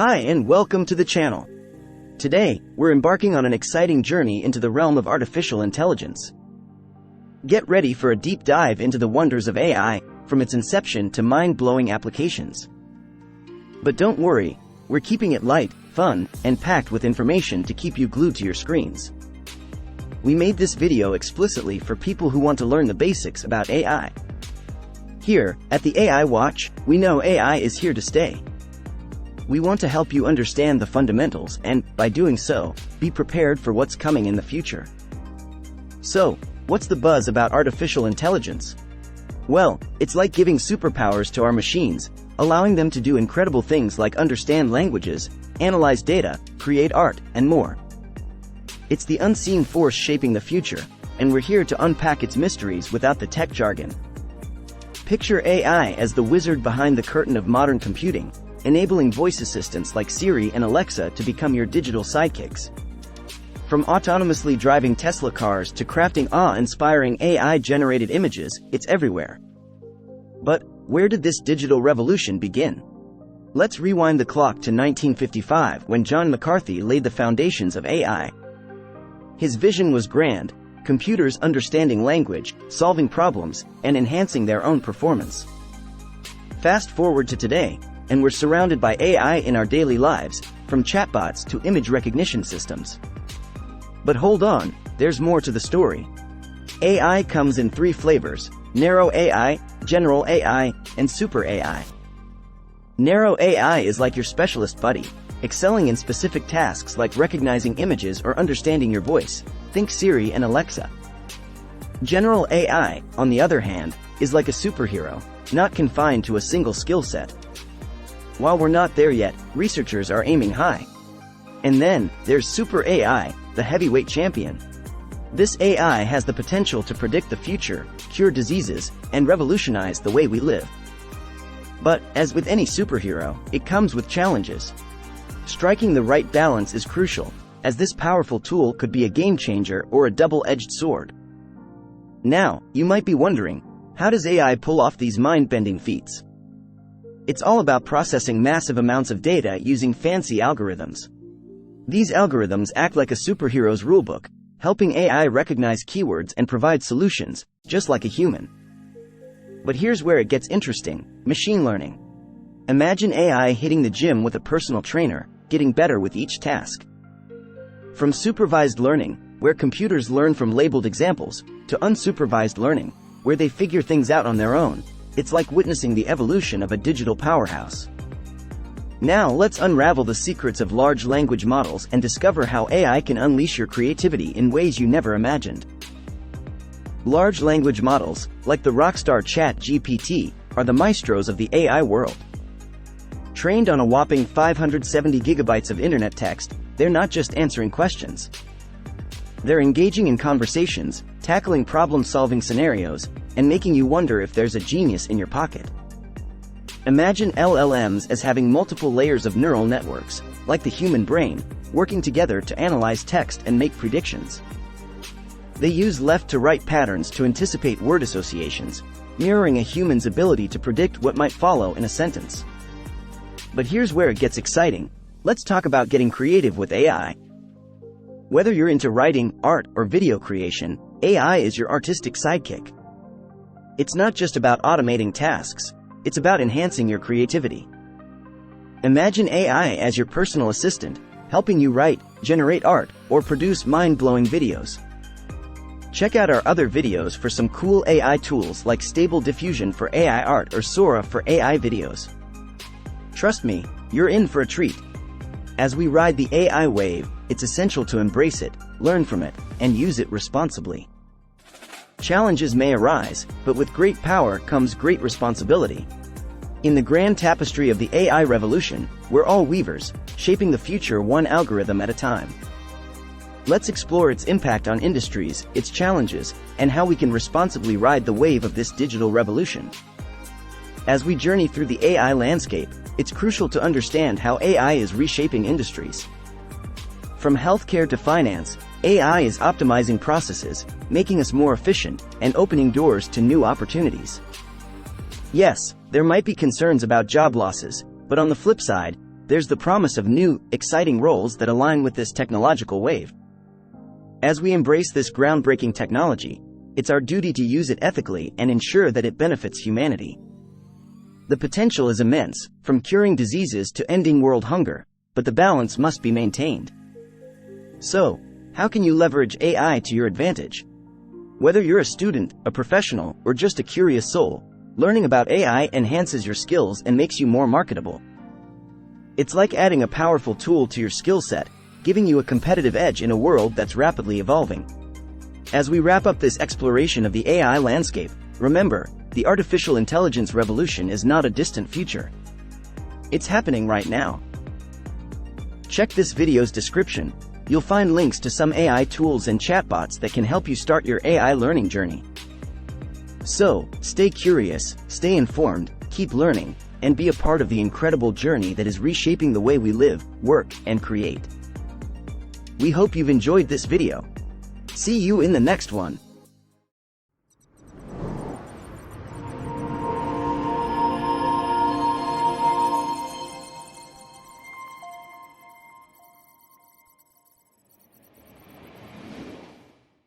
Hi and welcome to the channel. Today, we're embarking on an exciting journey into the realm of artificial intelligence. Get ready for a deep dive into the wonders of AI, from its inception to mind-blowing applications. But don't worry, we're keeping it light, fun, and packed with information to keep you glued to your screens. We made this video explicitly for people who want to learn the basics about AI. Here, at the AI Watch, we know AI is here to stay. We want to help you understand the fundamentals and, by doing so, be prepared for what's coming in the future. So, what's the buzz about artificial intelligence? Well, it's like giving superpowers to our machines, allowing them to do incredible things like understand languages, analyze data, create art, and more. It's the unseen force shaping the future, and we're here to unpack its mysteries without the tech jargon. Picture AI as the wizard behind the curtain of modern computing, enabling voice assistants like Siri and Alexa to become your digital sidekicks. From autonomously driving Tesla cars to crafting awe-inspiring AI-generated images, it's everywhere. But where did this digital revolution begin? Let's rewind the clock to 1955 when John McCarthy laid the foundations of AI. His vision was grand: computers understanding language, solving problems, and enhancing their own performance. Fast forward to today, and we're surrounded by AI in our daily lives, from chatbots to image recognition systems. But hold on, there's more to the story. AI comes in three flavors: narrow AI, general AI, and super AI. Narrow AI is like your specialist buddy, excelling in specific tasks like recognizing images or understanding your voice. Think Siri and Alexa. General AI, on the other hand, is like a superhero, not confined to a single skill set. While we're not there yet, researchers are aiming high. And then, there's super AI, the heavyweight champion. This AI has the potential to predict the future, cure diseases, and revolutionize the way we live. But, as with any superhero, it comes with challenges. Striking the right balance is crucial, as this powerful tool could be a game-changer or a double-edged sword. Now, you might be wondering, how does AI pull off these mind-bending feats? It's all about processing massive amounts of data using fancy algorithms. These algorithms act like a superhero's rulebook, helping AI recognize keywords and provide solutions, just like a human. But here's where it gets interesting: machine learning. Imagine AI hitting the gym with a personal trainer, getting better with each task. From supervised learning, where computers learn from labeled examples, to unsupervised learning, where they figure things out on their own, it's like witnessing the evolution of a digital powerhouse. Now let's unravel the secrets of large language models and discover how AI can unleash your creativity in ways you never imagined. Large language models, like the rockstar ChatGPT, are the maestros of the AI world. Trained on a whopping 570 gigabytes of internet text, they're not just answering questions. They're engaging in conversations, tackling problem-solving scenarios, and making you wonder if there's a genius in your pocket. Imagine LLMs as having multiple layers of neural networks, like the human brain, working together to analyze text and make predictions. They use left-to-right patterns to anticipate word associations, mirroring a human's ability to predict what might follow in a sentence. But here's where it gets exciting. Let's talk about getting creative with AI. Whether you're into writing, art, or video creation, AI is your artistic sidekick. It's not just about automating tasks, it's about enhancing your creativity. Imagine AI as your personal assistant, helping you write, generate art, or produce mind-blowing videos. Check out our other videos for some cool AI tools like Stable Diffusion for AI art or Sora for AI videos. Trust me, you're in for a treat. As we ride the AI wave, it's essential to embrace it, learn from it, and use it responsibly. Challenges may arise, but with great power comes great responsibility. In the grand tapestry of the AI revolution, we're all weavers, shaping the future one algorithm at a time. Let's explore its impact on industries, its challenges, and how we can responsibly ride the wave of this digital revolution. As we journey through the AI landscape, it's crucial to understand how AI is reshaping industries. From healthcare to finance, AI is optimizing processes, making us more efficient, and opening doors to new opportunities. Yes, there might be concerns about job losses, but on the flip side, there's the promise of new, exciting roles that align with this technological wave. As we embrace this groundbreaking technology, it's our duty to use it ethically and ensure that it benefits humanity. The potential is immense, from curing diseases to ending world hunger, but the balance must be maintained. So, how can you leverage AI to your advantage? Whether you're a student, a professional, or just a curious soul, learning about AI enhances your skills and makes you more marketable. It's like adding a powerful tool to your skill set, giving you a competitive edge in a world that's rapidly evolving. As we wrap up this exploration of the AI landscape, remember, the artificial intelligence revolution is not a distant future. It's happening right now. Check this video's description. You'll find links to some AI tools and chatbots that can help you start your AI learning journey. So, stay curious, stay informed, keep learning, and be a part of the incredible journey that is reshaping the way we live, work, and create. We hope you've enjoyed this video. See you in the next one.